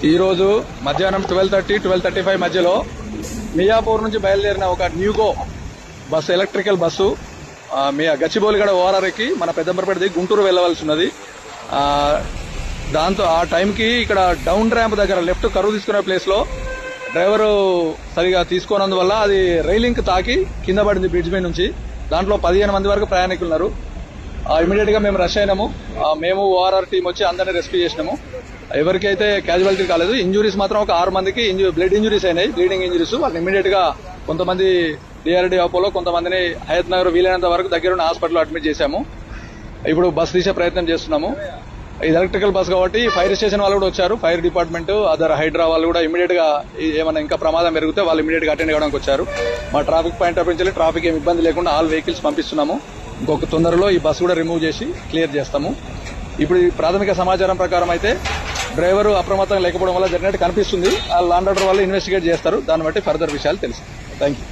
ఈ రోజు మధ్యాహ్నం 12:30-12:35 మధ్యలో మియాపూర్ నుంచి బయలుదేరిన ఒక న్యూగో బస్సు, ఎలక్ట్రికల్ బస్సు గచ్చిబౌలిగడ ఓఆర్ఆర్ ఎక్కి మన పెద్దంబరపేట దిగి గుంటూరు వెళ్లవలసి ఉన్నది. దాంతో ఆ టైంకి ఇక్కడ డౌన్ ర్యాంప్ దగ్గర లెఫ్ట్ కరువు తీసుకునే ప్లేస్ లో డ్రైవరు సరిగా తీసుకోనందువల్ల అది రైలింగ్ తాకి కింద పడింది బ్రిడ్జ్ మీద నుంచి. దాంట్లో 15 మంది వరకు ప్రయాణికులు ఉన్నారు. ఇమీడియట్ గా మేము రష్ అయినాము. మేము ఓఆర్ఆర్ టీం వచ్చి అందరినీ రెస్క్యూ చేసినాము. ఎవరికైతే క్యాజువాలిటీ కాలేదు. ఇంజురీస్ మాత్రం ఒక 6 మందికి బ్లడ్ ఇంజురీస్ అయినాయి, బ్లీడింగ్ ఇంజురీస్. వాళ్ళని ఇమీడియట్ గా కొంతమంది డిఆర్డీ అపోలో, కొంతమందిని హయత్ నగర్ వీలైనంత వరకు దగ్గరున్న హాస్పిటల్లో అడ్మిట్ చేశాము. ఇప్పుడు బస్ తీసే ప్రయత్నం చేస్తున్నాము. ఇది ఎలక్ట్రికల్ బస్ కాబట్టి ఫైర్ స్టేషన్ వాళ్ళు కూడా వచ్చారు. ఫైర్ డిపార్ట్మెంట్, అదర్ హైడ్రా వాళ్ళు కూడా ఇమీడియట్ గా ఏమైనా ఇంకా ప్రమాదం పెరిగితే వాళ్ళు ఇమీడియట్ గా అటెండ్ కావడానికి వచ్చారు. మా ట్రాఫిక్ పాయింట్ ఆఫ్ నుంచి ట్రాఫిక్ ఏమి ఇబ్బంది లేకుండా ఆల్ వెహికల్స్ పంపిస్తున్నాము. ఇంకొక తొందరలో ఈ బస్ కూడా రిమూవ్ చేసి క్లియర్ చేస్తాము. ఇప్పుడు ఈ ప్రాథమిక సమాచారం ప్రకారం అయితే డ్రైవర్ అప్రమత్తంగా లేకపోవడం వల్ల జరిగినట్టు కనిపిస్తుంది. ఆ లాండ్ ఆర్డర్ వాళ్ళు ఇన్వెస్టిగేట్ చేస్తారు. దాన్ని బట్టి ఫర్దర్ విషయాలు తెలుసు. Thank you.